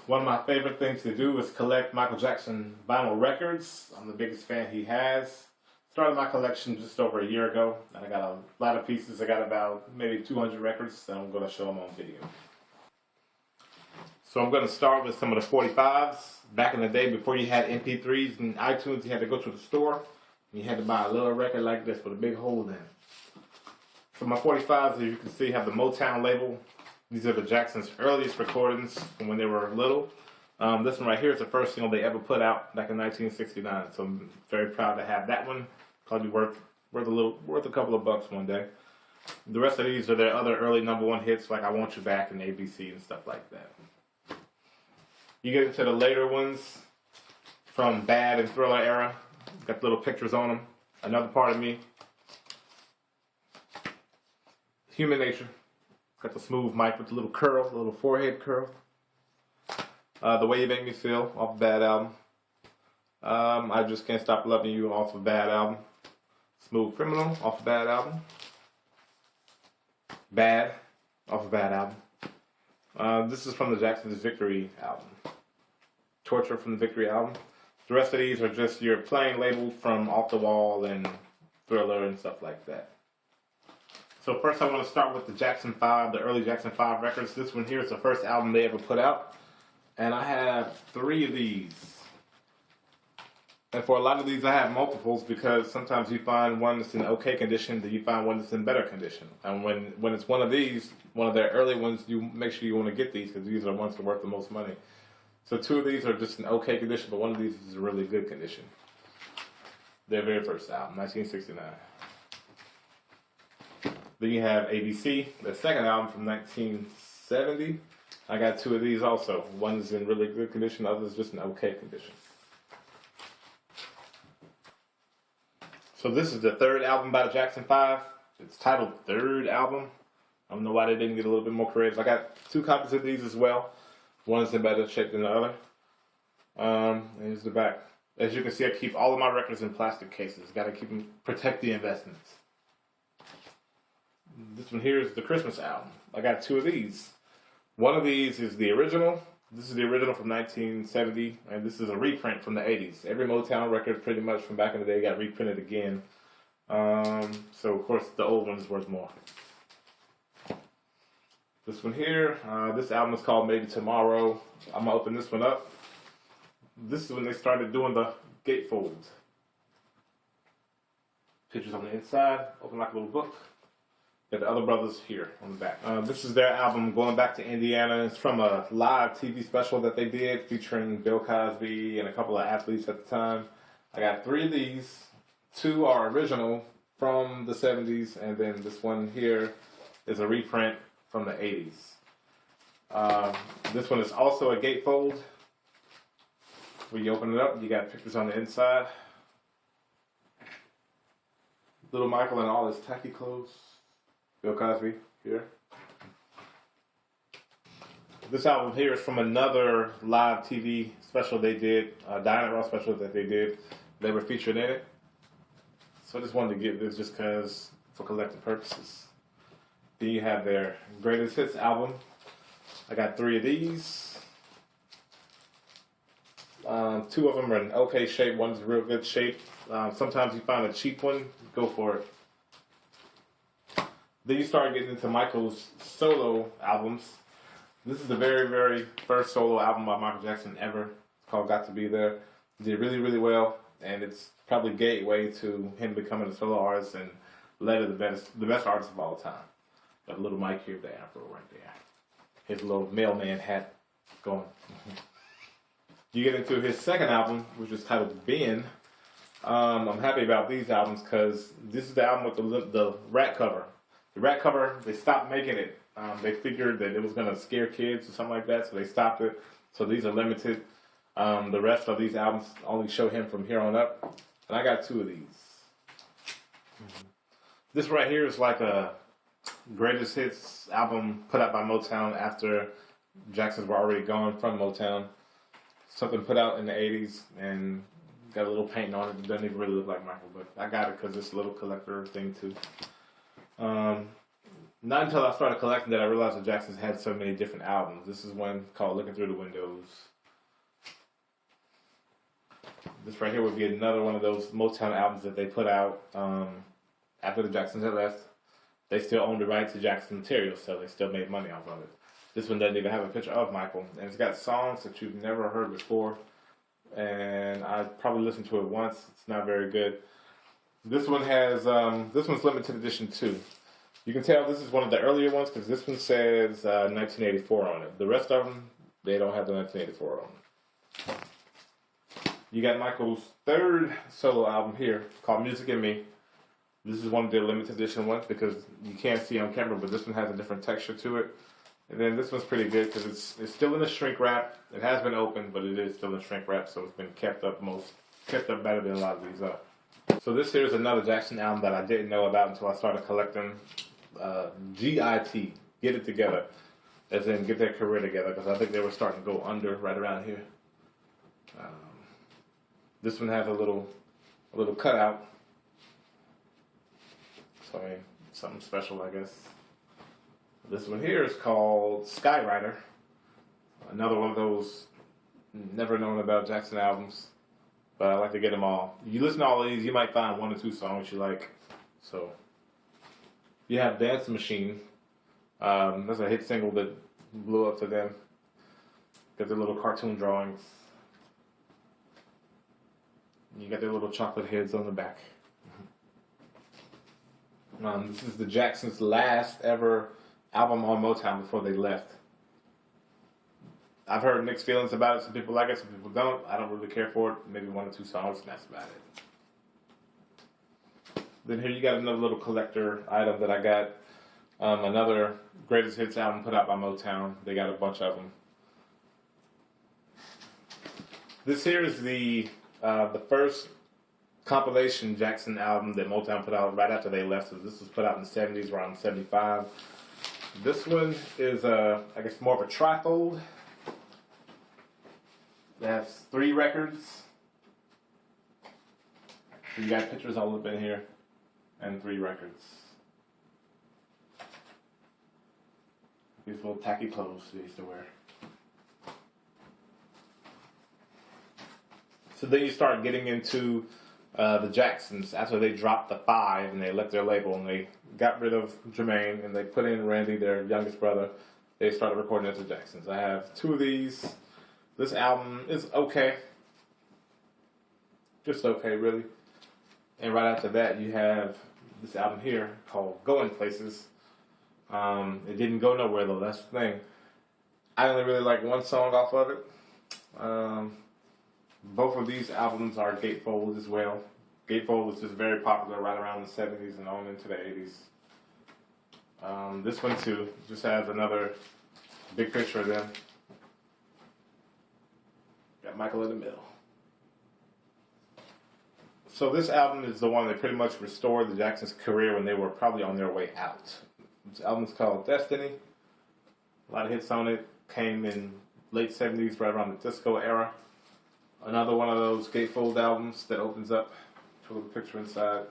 One of my favorite things to do is collect Michael Jackson vinyl records. I'm the biggest fan he has. Started my collection just over a year ago, and I got a lot of pieces. I got about maybe 200 records, and I'm going to show them on video. So I'm going to start with some of the 45s. Back in the day, before you had MP3s and iTunes, you had to go to the store, and you had to buy a little record like this with a big hole in it. So my 45s, as you can see, have the Motown label. These are the Jacksons' earliest recordings from when they were little. This one right here is the first single they ever put out back in 1969. So I'm very proud to have that one. Probably worth a couple of bucks one day. The rest of these are their other early #1 hits, like "I Want You Back" and "ABC" and stuff like that. You get into the later ones from Bad and Thriller era. Got little pictures on them. Another Part of Me. Human Nature. Got the smooth mic with the little curl, the little forehead curl. The Way You Make Me Feel off Bad album. I Just Can't Stop Loving You off of Bad album. Smooth Criminal off of Bad album. Bad off of Bad album. This is from the Jacksons' Victory album. Torture from the Victory album. The rest of these are just your plain labels from Off the Wall and Thriller and stuff like that. So first I want to start with the Jackson 5, the early Jackson 5 records. This one here is the first album they ever put out. And I have 3 of these. And for a lot of these I have multiples because sometimes you find one that's in okay condition, then you find one that's in better condition. And when it's one of these, one of their early ones, you make sure you want to get these because these are the ones that are worth the most money. So 2 of these are just in okay condition, but one of these is in really good condition. Their very first album, 1969. Then you have ABC, the second album from 1970. I got 2 of these also. One is in really good condition, the other is just in okay condition. So this is the 3rd album by the Jackson 5. It's titled Third Album. I don't know why they didn't get a little bit more creative. I got 2 copies of these as well. One is in better shape than the other. And here's the back. As you can see, I keep all of my records in plastic cases. Got to keep them, protect the investments. This one here is the Christmas album. I got 2 of these. One of these is the original. This is the original from 1970, and this is a reprint from the 80s. Every Motown record pretty much from back in the day got reprinted again. So of course the old one is worth more. This one here, this album is called Maybe Tomorrow. I'm going to open this one up. This is when they started doing the gatefolds. Pictures on the inside, open like a little book. Got the other brothers here on the back. This is their album, Going Back to Indiana. It's from a live TV special that they did featuring Bill Cosby and a couple of athletes at the time. I got 3 of these. 2 are original from the 70s, and then this one here is a reprint from the 80s. This one is also a gatefold. When you open it up, you got pictures on the inside. Little Michael in all his tacky clothes. Bill Cosby here. This album here is from another live TV special they did, Diana Ross special that they did. They were featured in it. So I just wanted to get this just because for collective purposes. Then you have their Greatest Hits album. I got 3 of these. 2 of them are in okay shape. One's in real good shape. Sometimes you find a cheap one, go for it. Then you start getting into Michael's solo albums. This is the very, very first solo album by Michael Jackson ever. It's called Got to Be There. Did really, really well, and it's probably gateway to him becoming a solo artist and later the best artist of all time. Got a little mic here, the afro right there. His little mailman hat going. You get into his second album, which is titled Ben. I'm happy about these albums because this is the album with the rat cover. The rat cover, they stopped making it. They figured that it was going to scare kids or something like that, so they stopped it. So these are limited. The rest of these albums only show him from here on up. And I got 2 of these. This right here is like a greatest hits album put out by Motown after Jacksons were already gone from Motown. Something put out in the 80s and got a little paint on it. It doesn't even really look like Michael, but I got it because it's a little collector thing too. Not until I started collecting that I realized that Jackson's had so many different albums. This is one called Looking Through the Windows. This right here would be another one of those Motown albums that they put out after the Jacksons had left. They still owned the right to Jackson material, so they still made money off of it. This one doesn't even have a picture of Michael, and it's got songs that you've never heard before. And I probably listened to it once. It's not very good. This one has this one's limited edition too. You can tell this is one of the earlier ones because this one says 1984 on it. The rest of them, they don't have the 1984 on them. You got Michael's third solo album here called Music and Me. This is one of their limited edition ones because you can't see on camera, but this one has a different texture to it. And then this one's pretty good because it's still in a shrink wrap. It has been opened, but it is still in shrink wrap, so it's been kept up better than a lot of these are. So this here is another Jackson album that I didn't know about until I started collecting. GIT, Get It Together, as in get their career together, because I think they were starting to go under right around here. This one has a little cutout, so I mean, something special, I guess. This one here is called Skyrider, another one of those never known about Jackson albums, but I like to get them all. You listen to all of these, you might find one or two songs you like. So you have Dance Machine. That's a hit single that blew up to them. Got their little cartoon drawings. You got their little chocolate heads on the back. This is the Jacksons' last ever album on Motown before they left. I've heard mixed feelings about it. Some people like it, some people don't. I don't really care for it. Maybe one or two songs, and that's about it. Then here you got another little collector item that I got. Another greatest hits album put out by Motown. They got a bunch of them. This here is the first compilation Jackson album that Motown put out right after they left. So this was put out in the 70s, around 75. This one is, I guess, more of a trifold. It has 3 records. You got pictures all up in here, and 3 records. These little tacky clothes they used to wear. So then you start getting into the Jacksons after they dropped the 5 and they left their label and they got rid of Jermaine and they put in Randy, their youngest brother. They started recording as the Jacksons. I have 2 of these. This album is okay. Just okay, really. And right after that, you have this album here called Going Places. It didn't go nowhere, though. That's the thing. I only really like one song off of it. Both of these albums are gatefold as well. Gatefold was just very popular right around the 70s and on into the 80s. This one, too, just has another big picture of them. Got Michael in the middle. So this album is the one that pretty much restored the Jacksons' career when they were probably on their way out. This album's called Destiny. A lot of hits on it. Came in late 70s, right around the disco era. Another one of those gatefold albums that opens up to a little picture inside.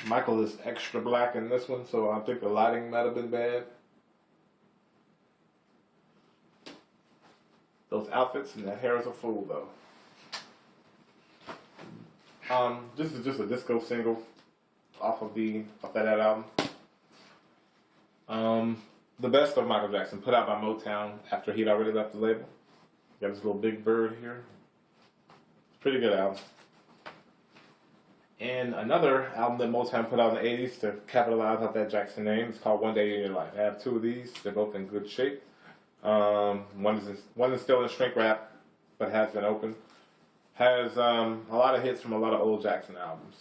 Michael is extra black in this one, so I think the lighting might have been bad. Those outfits and that hair is a fool, though. This is just a disco single off that album. The best of Michael Jackson, put out by Motown after he'd already left the label. Got this little big bird here. It's a pretty good album. And another album that Motown put out in the 80s to capitalize off that Jackson name is called One Day in Your Life. I have 2 of these. They're both in good shape. One is still in shrink wrap, but has been opened. Has a lot of hits from a lot of old Jackson albums.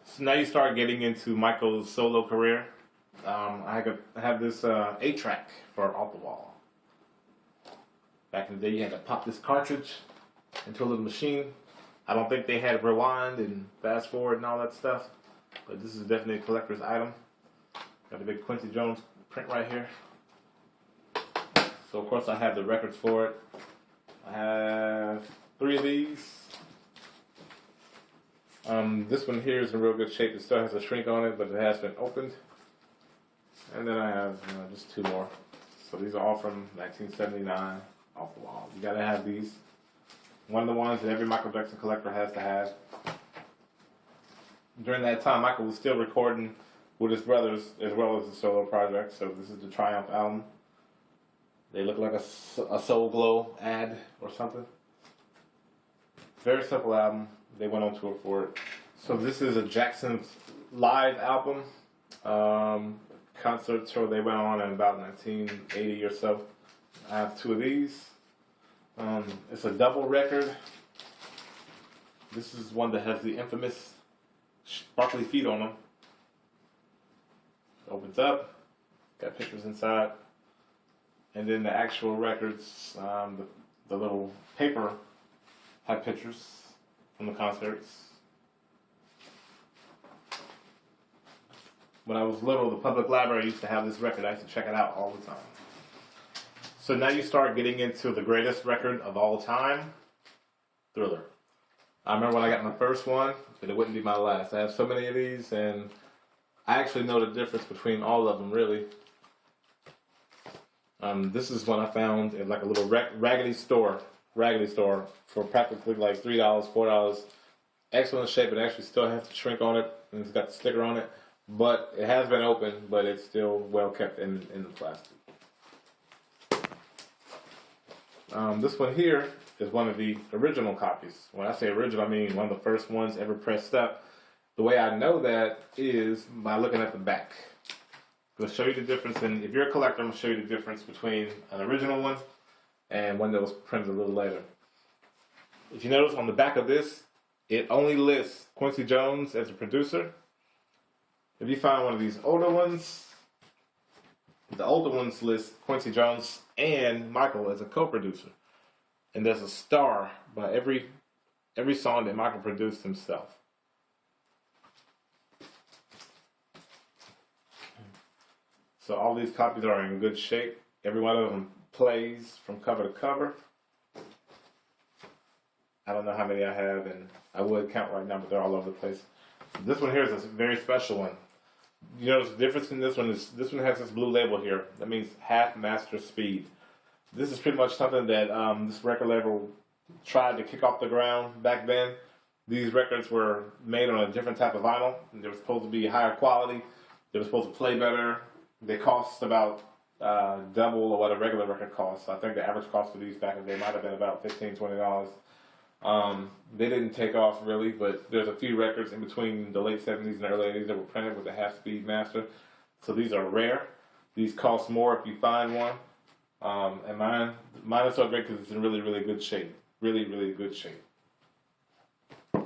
So now you start getting into Michael's solo career. I have this 8-track for Off the Wall. Back in the day, you had to pop this cartridge into a little machine. I don't think they had rewind and fast forward and all that stuff, but this is definitely a collector's item. Got the big Quincy Jones print right here. So of course I have the records for it. I have 3 of these. This one here is in real good shape. It still has a shrink on it, but it has been opened. And then I have just two more. So these are all from 1979 off the wall. You gotta have these. One of the ones that every Michael Jackson collector has to have. During that time, Michael was still recording with his brothers as well as the solo project. So this is the Triumph album. They look like a Soul Glow ad or something. Very simple album. They went on tour for it. So this is a Jackson's live album. Concert tour they went on in about 1980 or so. I have two of these. It's a double record. This is one that has the infamous sparkly feet on them. Opens up, got pictures inside, and then the actual records, the little paper had pictures from the concerts. When I was little, the public library used to have this record. I used to check it out all the time. So now you start getting into the greatest record of all time, Thriller. I remember when I got my first one, but it wouldn't be my last. I have so many of these, and I actually know the difference between all of them, really. This is one I found in like a little raggedy store for practically like $3, $4. Excellent shape. It actually still has the shrink on it, and it's got the sticker on it. But it has been opened, but it's still well kept in the plastic. This one here is one of the original copies. When I say original, I mean one of the first ones ever pressed up. The way I know that is by looking at the back. I'm going to show you the difference, and if you're a collector, I'm going to show you the difference between an original one and one that was printed a little later. If you notice on the back of this, it only lists Quincy Jones as a producer. If you find one of these older ones, the older ones list Quincy Jones and Michael as a co-producer. And there's a star by every song that Michael produced himself. So all these copies are in good shape. Every one of them plays from cover to cover. I don't know how many I have, and I would count right now, but they're all over the place. This one here is a very special one. You notice the difference in this one is this one has this blue label here. That means half master speed. This is pretty much something that this record label tried to kick off the ground back then. These records were made on a different type of vinyl. They were supposed to be higher quality. They were supposed to play better. They cost about double of what a regular record costs. I think the average cost of these back in the day might have been about $15, $20. They didn't take off really, but there's a few records in between the late 70s and the early 80s that were printed with a half-speed master. So these are rare. These cost more if you find one. And mine is so great because it's in really, really good shape. Really, really good shape. Then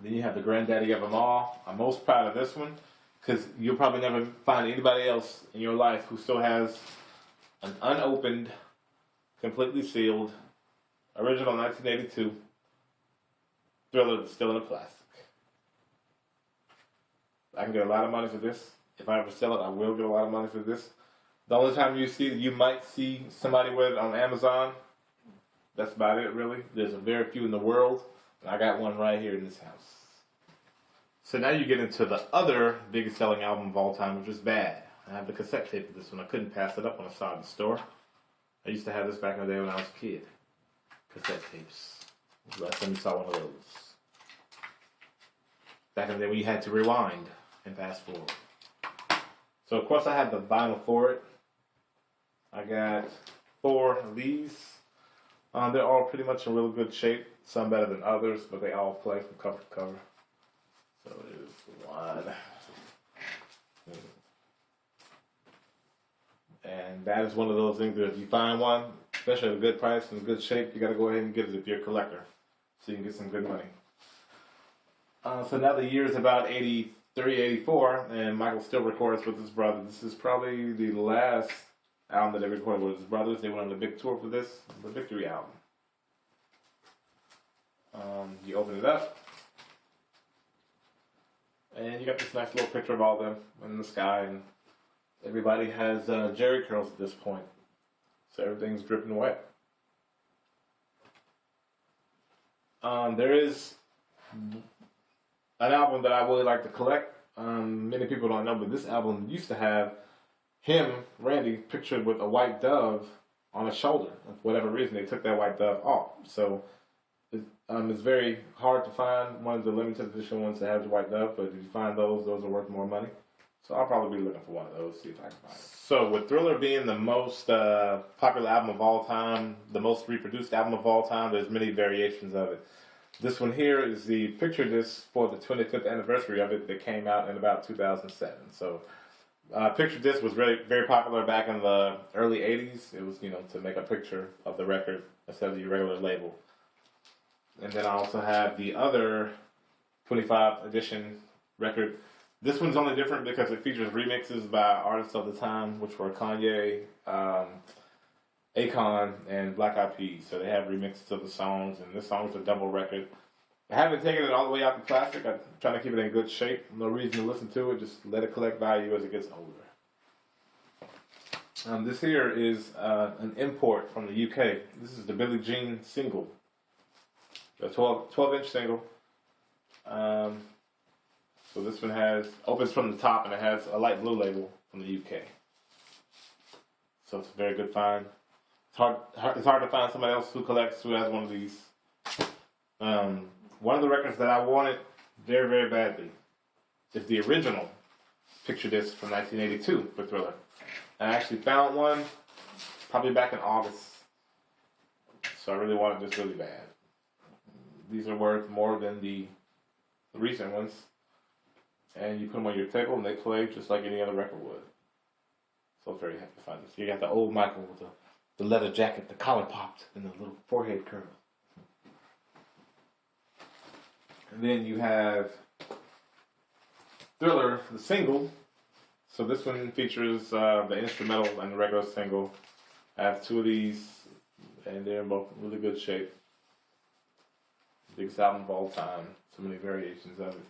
you have the granddaddy of them all. I'm most proud of this one because you'll probably never find anybody else in your life who still has an unopened, completely sealed, original 1982 Thriller that's still in a plastic. I can get a lot of money for this. If I ever sell it, I will get a lot of money for this. The only time you might see somebody with it on Amazon. That's about it, really. There's a very few in the world, and I got one right here in this house. So now you get into the other biggest selling album of all time, which is Bad. I have the cassette tape of this one. I couldn't pass it up when I saw it in the store. I used to have this back in the day when I was a kid. Cassette tapes. Last time you saw one of those. Back in the day when you had to rewind and fast forward. So of course I have the vinyl for it. I got 4 of these. They're all pretty much in real good shape. Some better than others, but they all play from cover to cover. So there's one. And that is one of those things that if you find one, especially at a good price and good shape, you got to go ahead and get it if you're a collector, so you can get some good money. So now the year is about 83, 84, and Michael still records with his brother. This is probably the last album that they recorded with his brothers. They went on the big tour for this, the Victory album. You open it up, and you got this nice little picture of all of them in the sky, and everybody has jerry curls at this point. So everything's dripping wet. There is an album that I really like to collect. many people don't know, but this album used to have him, Randy, pictured with a white dove on his shoulder. For whatever reason, they took that white dove off. So it's very hard to find one of the limited edition ones that has the white dove, but if you find those are worth more money. So I'll probably be looking for one of those, see if I can find it. So with Thriller being the most popular album of all time, the most reproduced album of all time, there's many variations of it. This one here is the picture disc for the 25th anniversary of it that came out in about 2007. So picture disc was very, very popular back in the early 80s. It was, to make a picture of the record instead of the regular label. And then I also have the other 25th edition record. This one's only different because it features remixes by artists of the time, which were Kanye, Akon, and Black Eyed Peas. So they have remixes of the songs, and this song is a double record. I haven't taken it all the way out to plastic. I'm trying to keep it in good shape. No reason to listen to it. Just let it collect value as it gets older. This here is an import from the UK. This is the Billie Jean single. A 12-inch single. So this one opens from the top, and it has a light blue label from the UK. So it's a very good find. It's hard to find somebody else who has one of these. One of the records that I wanted very, very badly is the original picture disc from 1982 for Thriller. I actually found one probably back in August. So I really wanted this really bad. These are worth more than the recent ones. And you put them on your table and they play just like any other record would. So I'm very happy to find this. You got the old Michael with the leather jacket, the collar popped, and the little forehead curl. And then you have Thriller, the single. So this one features the instrumental and the regular single. I have two of these, and they're in both really good shape. Biggest album of all time. So many variations of it.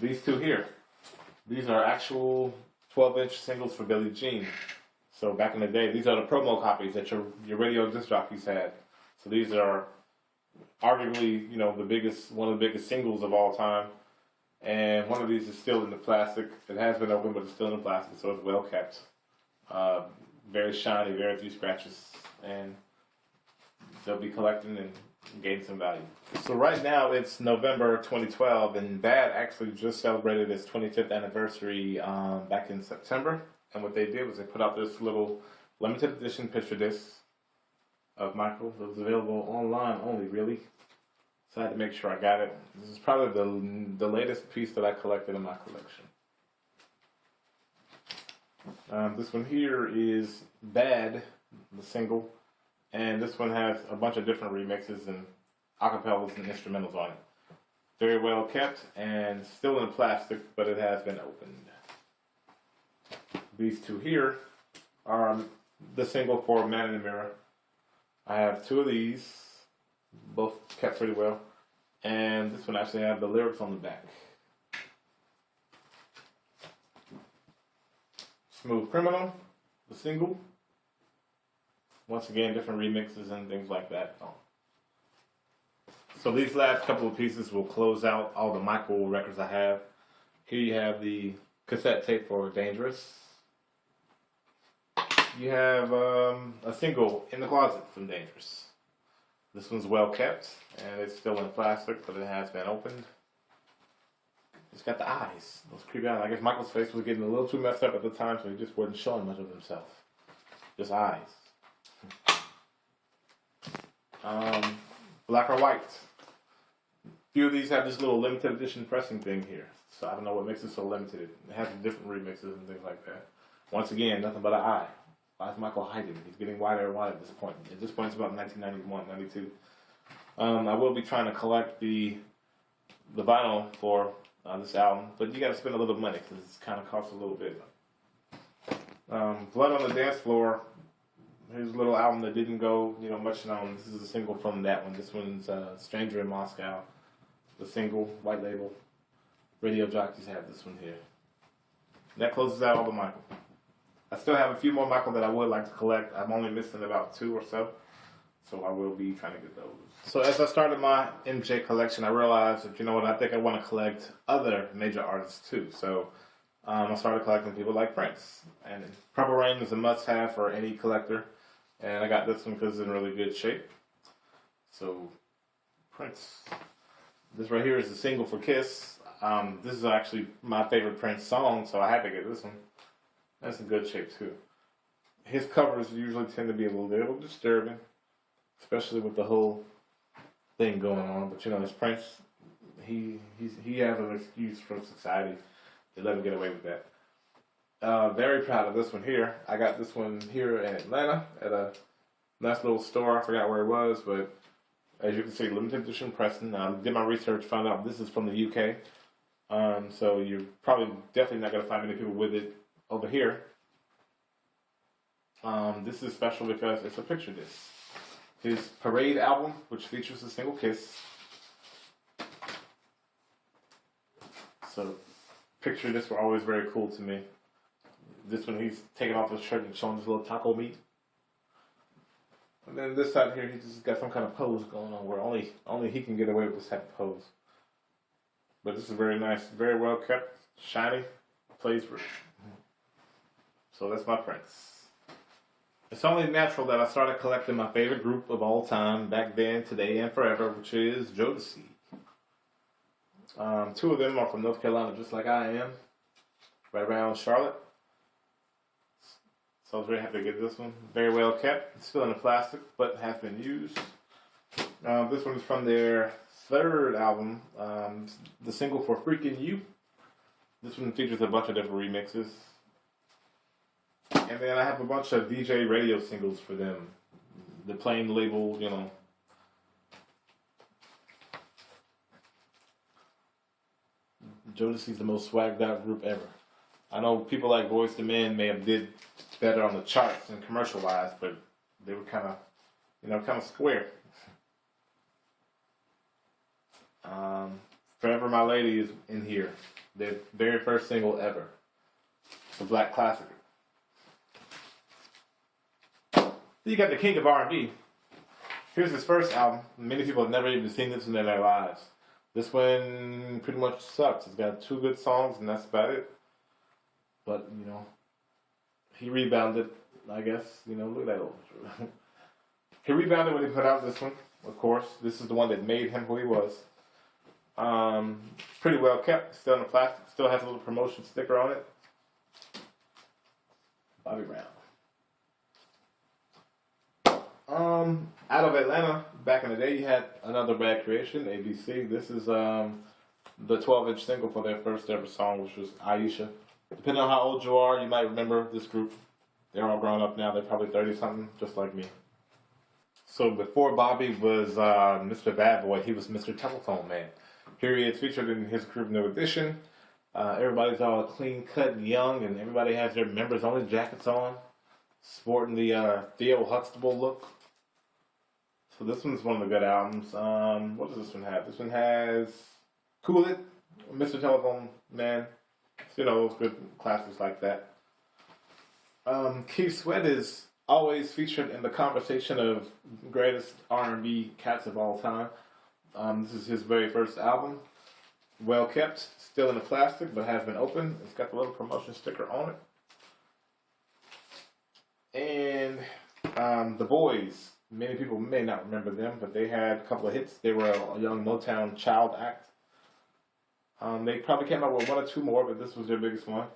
These two here. These are actual 12-inch singles for Billie Jean. So back in the day, these are the promo copies that your radio disc jockeys had. So these are arguably, one of the biggest singles of all time. And one of these is still in the plastic. It has been opened, but it's still in the plastic, so it's well kept. Very shiny, very few scratches, and they'll be collecting and gain some value. So right now it's November 2012, and Bad actually just celebrated its 25th anniversary back in September. And what they did was they put out this little limited edition picture disc of Michael that was available online only, really. So I had to make sure I got it. This is probably the latest piece that I collected in my collection. This one here is Bad, the single. And this one has a bunch of different remixes and acapellas and instrumentals on it. Very well kept and still in plastic, but it has been opened. These two here are the single for Man in the Mirror. I have two of these, both kept pretty well. And this one actually has the lyrics on the back. Smooth Criminal, the single. Once again, different remixes and things like that. So these last couple of pieces will close out all the Michael records I have. Here you have the cassette tape for Dangerous. You have a single, In the Closet, from Dangerous. This one's well kept, and it's still in plastic, but it has been opened. It's got the eyes, those creepy eyes. I guess Michael's face was getting a little too messed up at the time, so he just wasn't showing much of himself. Just eyes. Black or White. Few of these have this little limited edition pressing thing here, so I don't know what makes it so limited. It has different remixes and things like that. Once again, nothing but an eye. Why is Michael hiding? He's getting wider and wider at this point. At this point, it's about 1991, 92. I will be trying to collect the vinyl for this album, but you got to spend a little money because it's kind of costs a little bit. Blood on the Dance Floor. Here's a little album that didn't go, much known. This is a single from that one. This one's Stranger in Moscow. The single, white label. Radio jockeys have this one here. That closes out all the Michael. I still have a few more Michael that I would like to collect. I'm only missing about two or so. So I will be trying to get those. So as I started my MJ collection, I realized that, you know what, I think I want to collect other major artists too. So I started collecting people like Prince. And Purple Rain is a must-have for any collector. And I got this one because it's in really good shape. So, Prince. This right here is a single for Kiss. This is actually my favorite Prince song, so I had to get this one. That's in good shape too. His covers usually tend to be a little disturbing, especially with the whole thing going on. But you know, it's Prince. He has an excuse from society to let him get away with that. Very proud of this one here. I got this one here in Atlanta at a nice little store. I forgot where it was, but as you can see, limited edition Preston. Did my research, found out this is from the UK. So you're probably definitely not going to find many people with it over here. This is special because it's a picture disc. His Parade album, which features a single Kiss. So picture discs were always very cool to me. This one, he's taking off his shirt and showing his little taco meat. And then this side here, he just got some kind of pose going on where only he can get away with this type of pose. But this is very nice, very well kept, shiny, plays rich. So that's my Prince. It's only natural that I started collecting my favorite group of all time, back then, today, and forever, which is Jodeci. Two of them are from North Carolina, just like I am, right around Charlotte. So I was very happy to get this one. Very well kept. It's still in the plastic, but has been used. This one is from their third album, the single for Freaking You. This one features a bunch of different remixes. And then I have a bunch of DJ radio singles for them. The plain label, you know. Jodeci's the most swagged out group ever. I know people like Boyz II Men may have did better on the charts and commercial wise, but they were kind of square. Forever My Lady is in here. Their very first single ever. It's a black classic. You got the king of R&B. Here's his first album. Many people have never even seen this one in their lives. This one pretty much sucks. It's got 2 good songs and that's about it. But, you know, he rebounded, I guess. You know, look at that old. He rebounded when he put out this one, of course. This is the one that made him who he was. Pretty well kept. Still in the plastic. Still has a little promotion sticker on it. Bobby Brown. Out of Atlanta, back in the day, you had another bad creation, ABC. This is the 12-inch single for their first ever song, which was Aisha. Depending on how old you are, you might remember this group. They're all grown up now. They're probably 30-something, just like me. So before Bobby was Mr. Bad Boy, he was Mr. Telephone Man. Here he is featured in his group New Edition. Everybody's all clean cut and young, and everybody has their members-only jackets on, sporting the Theo Huxtable look. So this one's one of the good albums. What does this one have? This one has Cool It, Mr. Telephone Man. You know, those good classics like that. Keith Sweat is always featured in the conversation of greatest R&B cats of all time. This is his very first album. Well kept, still in the plastic, but has been opened. It's got the little promotion sticker on it. And The Boys. Many people may not remember them, but they had a couple of hits. They were a young Motown child act. They probably came out with 1 or 2 more, but this was their biggest one.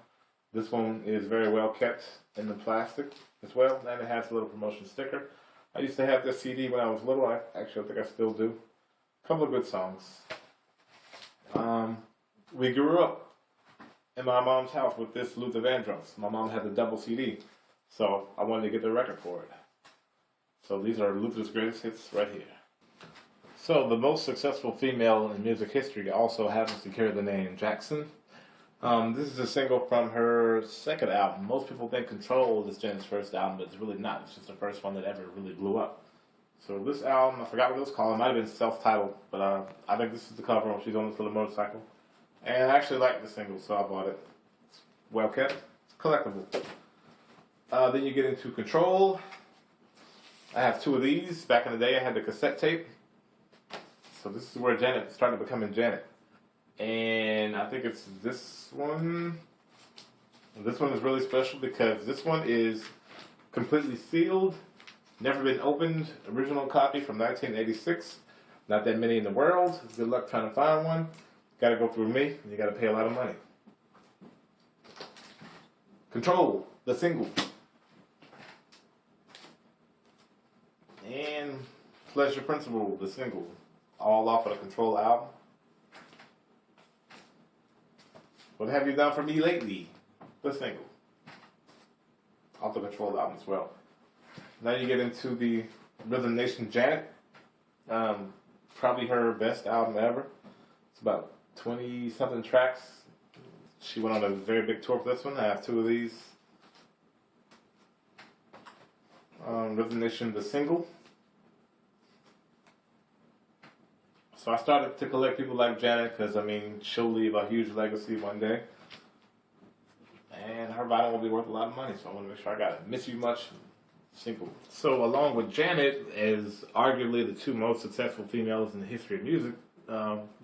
This one is very well kept in the plastic as well, and it has a little promotion sticker. I used to have this CD when I was little. I think I still do. A couple of good songs. We grew up in my mom's house with this Luther Vandross. My mom had the double CD, so I wanted to get the record for it. So these are Luther's greatest hits right here. So the most successful female in music history also happens to carry the name Jackson. This is a single from her second album. Most people think Control is Jen's first album, but it's really not. It's just the first one that ever really blew up. So this album, I forgot what it was called. It might have been self-titled, but I think this is the cover when she's on this little motorcycle. And I actually like the single, so I bought it. It's well kept. It's collectible. Then you get into Control. I have two of these. Back in the day, I had the cassette tape. So this is where Janet started becoming Janet. And I think it's this one. This one is really special because this one is completely sealed, never been opened. Original copy from 1986. Not that many in the world. Good luck trying to find one. Got to go through me. You got to pay a lot of money. Control, the single. And Pleasure Principle, the single. All off of the Control album. What have you done for me lately? The single. Off the Control album as well. Now you get into the Rhythm Nation Janet. Probably her best album ever. It's about 20-something tracks. She went on a very big tour for this one. I have two of these. Rhythm Nation, the single. So I started to collect people like Janet because, I mean, she'll leave a huge legacy one day. And her vinyl will be worth a lot of money, so I want to make sure I got it. Miss You Much, single. So along with Janet, as arguably the two most successful females in the history of music,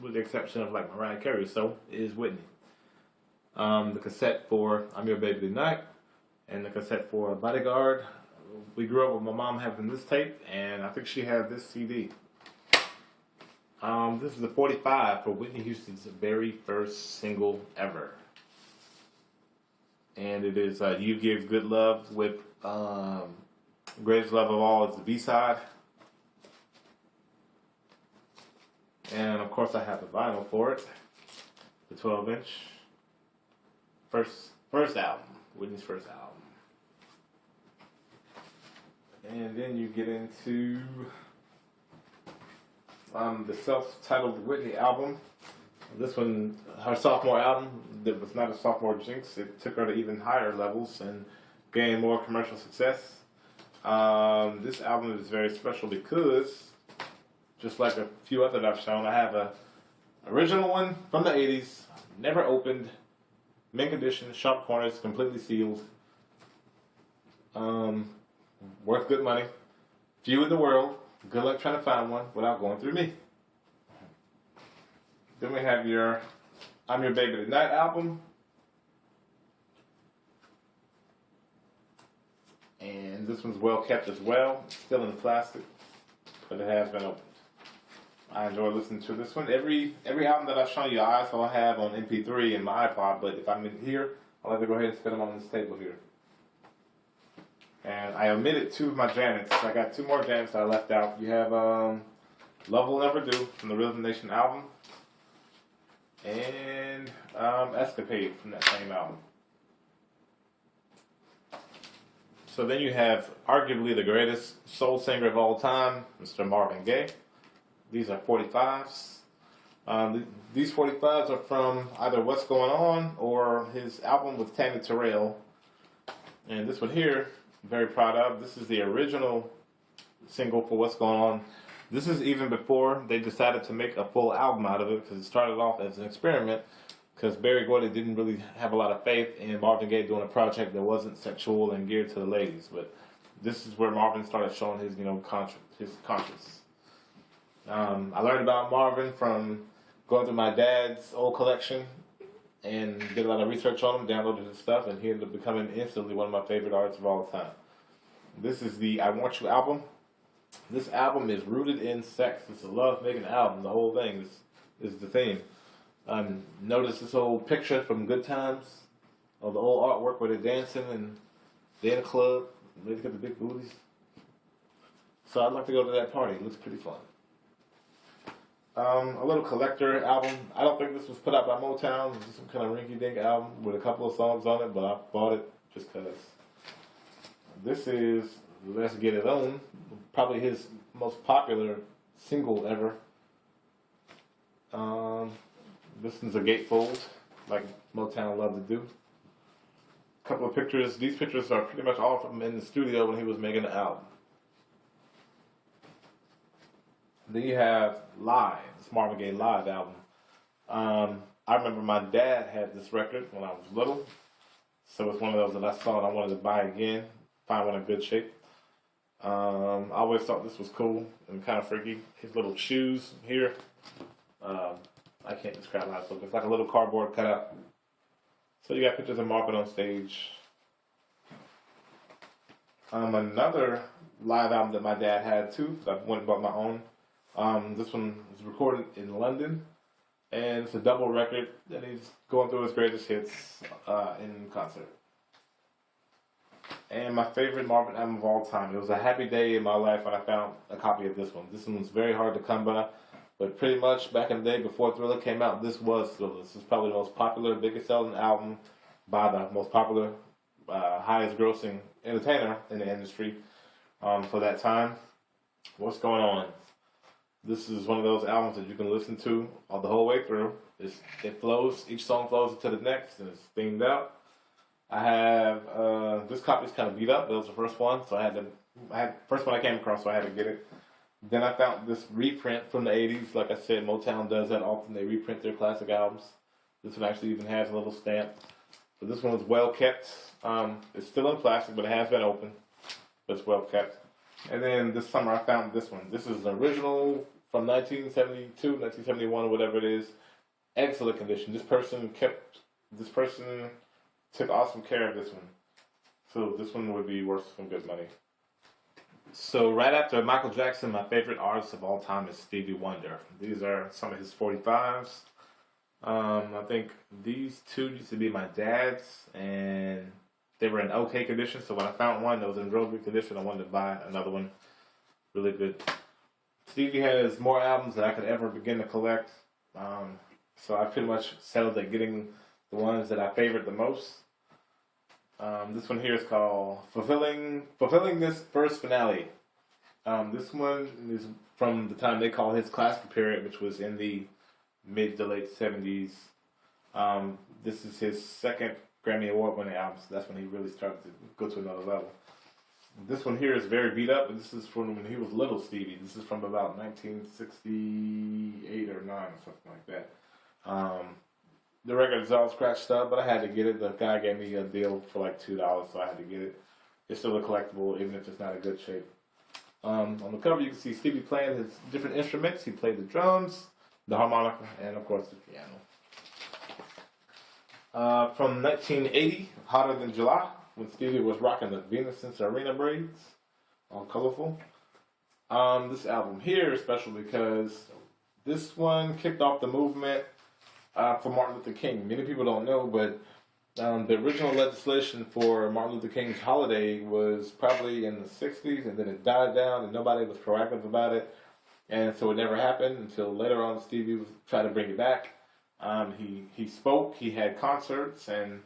with the exception of like Mariah Carey, so is Whitney. The cassette for I'm Your Baby Tonight and the cassette for Bodyguard. We grew up with my mom having this tape, and I think she had this CD. This is the 45 for Whitney Houston's very first single ever. And it is You Give Good Love with Greatest Love of All is the B-side. And of course I have the vinyl for it. The 12-inch. First album. Whitney's first album. And then you get into the self-titled Whitney album. This one, her sophomore album, that was not a sophomore jinx. It took her to even higher levels and gained more commercial success. This album is very special because, just like a few others I've shown, I have a original one from the 80s, never opened, mint condition, sharp corners, completely sealed. Worth good money. Few in the world. Good luck trying to find one without going through me. Then we have your I'm Your Baby Tonight album. And this one's well kept as well. Still in plastic, but it has been opened. I enjoy listening to this one. Every album that I've shown you, I also have on MP3 in my iPod, but if I'm in here, I'll have to go ahead and spin them on this table here. And I omitted two of my Janets. I got two more Janets that I left out. You have Love Will Never Do from the Rhythm Nation album. And Escapade from that same album. So then you have arguably the greatest soul singer of all time, Mr. Marvin Gaye. These are 45s. These 45s are from either What's Going On or his album with Tammy Terrell. And this one here, I'm very proud of. This is the original single for What's Going On. This is even before they decided to make a full album out of it, because it started off as an experiment, because Berry Gordy didn't really have a lot of faith in Marvin Gaye doing a project that wasn't sexual and geared to the ladies. But this is where Marvin started showing his, his conscience. I learned about Marvin from going through my dad's old collection and did a lot of research on him, downloaded his stuff, and he ended up becoming instantly one of my favorite artists of all time. This is the I Want You album. This album is rooted in sex. It's a love-making album. The whole thing is the theme. Notice this old picture from Good Times of the old artwork where they're dancing and they're in a club. They got the big booties. So I'd like to go to that party. It looks pretty fun. A little collector album. I don't think this was put out by Motown. It's just some kind of rinky-dink album with a couple of songs on it, but I bought it just because. This is Let's Get It On, probably his most popular single ever. This is a gatefold, like Motown loved to do. A couple of pictures. These pictures are pretty much all from in the studio when he was making the album. Then you have Live, this Marvin Gaye Live album. I remember my dad had this record when I was little, so it's one of those that I saw and I wanted to buy again, find one in good shape. I always thought this was cool and kind of freaky. His little shoes here. Um, I can't describe how it looks. It's like a little cardboard cutout. So you got pictures of Marvin on stage. Another live album that my dad had too. I went and bought my own. This one was recorded in London, and it's a double record. And he's going through his greatest hits in concert. And my favorite Marvin album of all time. It was a happy day in my life when I found a copy of this one. This one was very hard to come by, but pretty much back in the day before Thriller came out, this was Thriller. This is probably the most popular, biggest selling album by the most popular, highest grossing entertainer in the industry for that time. What's going on? This is one of those albums that you can listen to all the whole way through. It flows, each song flows into the next, and it's themed out. I have this copy's kind of beat up. It was the first one, so first one I came across, so I had to get it. Then I found this reprint from the '80s. Like I said, Motown does that often. They reprint their classic albums. This one actually even has a little stamp. But this one was well kept. It's still in plastic, but it has been opened. But it's well kept. And then this summer I found this one. This is an original from 1972, 1971, whatever it is. Excellent condition. This person took awesome care of this one. So this one would be worth some good money. So right after Michael Jackson, my favorite artist of all time is Stevie Wonder. These are some of his 45s. I think these two used to be my dad's, and they were in okay condition. So when I found one that was in real good condition, I wanted to buy another one. Really good. Stevie has more albums than I could ever begin to collect. So I pretty much settled at getting the ones that I favored the most. This one here is called Fulfilling This First Finale. This one is from the time they call his classic period, which was in the mid to late 70s. This is his second Grammy Award winning album, so that's when he really started to go to another level. This one here is very beat up, and this is from when he was little Stevie. This is from about 1968 or 9 or something like that. The record is all scratched up, but I had to get it. The guy gave me a deal for like $2, so I had to get it. It's still a collectible, even if it's not in good shape. On the cover, you can see Stevie playing his different instruments. He played the drums, the harmonica, and of course the piano. From 1980, Hotter Than July, when Stevie was rocking the Venus and Serena braids, all colorful. This album here is special because this one kicked off the movement for Martin Luther King. Many people don't know, but the original legislation for Martin Luther King's holiday was probably in the 60s, and then it died down, and nobody was proactive about it. And so it never happened until later on Stevie was trying to bring it back. He spoke, he had concerts, and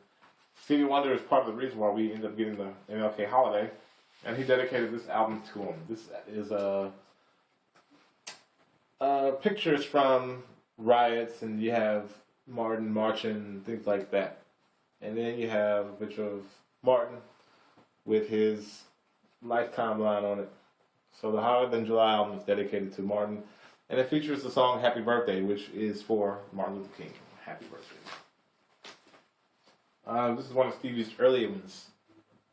Stevie Wonder is part of the reason why we ended up getting the MLK holiday. And he dedicated this album to him. This is pictures from riots, and you have Martin marching and things like that. And then you have a picture of Martin with his lifetime line on it. So the Hotter Than July album is dedicated to Martin, and it features the song Happy Birthday, which is for Martin Luther King. Happy birthday. This is one of Stevie's early ones,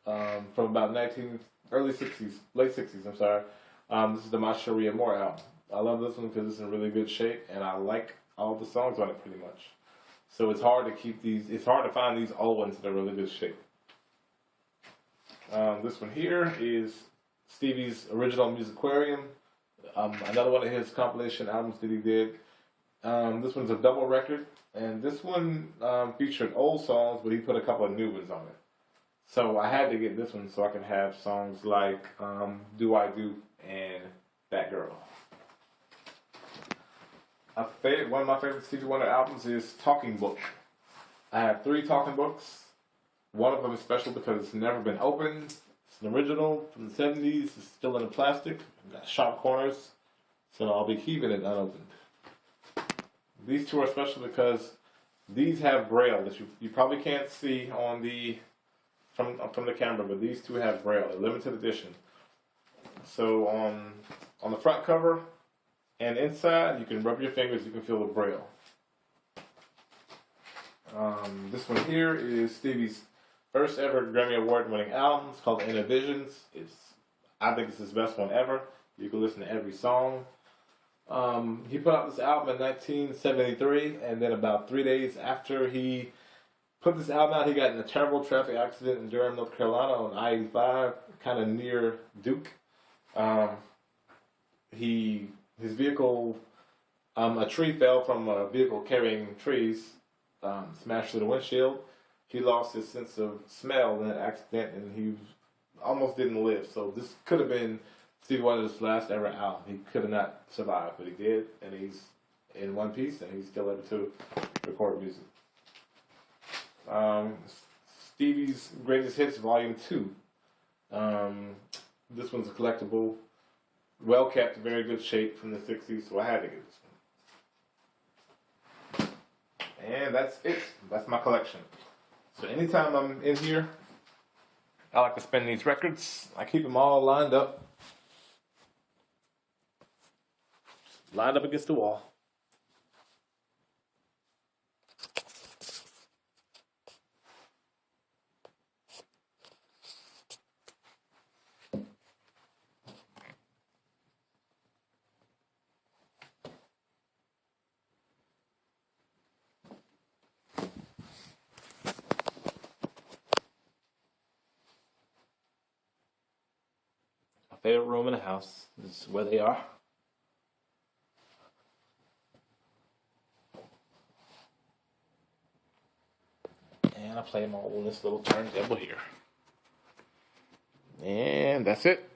from about late 60s, I'm sorry. This is the My Sharia Moore album. I love this one because it's in really good shape, and I like all the songs on it pretty much. So it's hard to find these old ones that are really good shape. This one here is Stevie's original Musicarium, another one of his compilation albums that he did. This one's a double record, and this one featured old songs, but he put a couple of new ones on it. So I had to get this one so I can have songs like Do I Do and That Girl. One of my favorite Stevie Wonder albums is Talking Book. I have 3 talking books. One of them is special because it's never been opened. It's an original from the 70s. It's still in the plastic. It's got sharp corners, so I'll be keeping it unopened. These 2 are special because these have braille that you probably can't see on from the camera, but these 2 have braille. They're limited edition. So on the front cover and inside, you can rub your fingers, you can feel the braille. This one here is Stevie's first ever Grammy Award winning album. It's called Inner Visions. I think it's his best one ever. You can listen to every song. He put out this album in 1973, and then about 3 days after he put this album out, he got in a terrible traffic accident in Durham, North Carolina on I-85, kind of near Duke. His vehicle, a tree fell from a vehicle carrying trees, smashed through the windshield. He lost his sense of smell in that accident, and he almost didn't live. So this could have been Stevie Wonder's last ever album. He could have not survived, but he did, and he's in one piece, and he's still able to record music. Stevie's Greatest Hits Volume 2. This one's a collectible, well kept, very good shape from the 60s, so I had to get this one. And that's it. That's my collection. So anytime I'm in here, I like to spin these records. I keep them all lined up. Lined up against the wall. My favorite room in the house is where they are. And I play them all on this little turntable here. And that's it.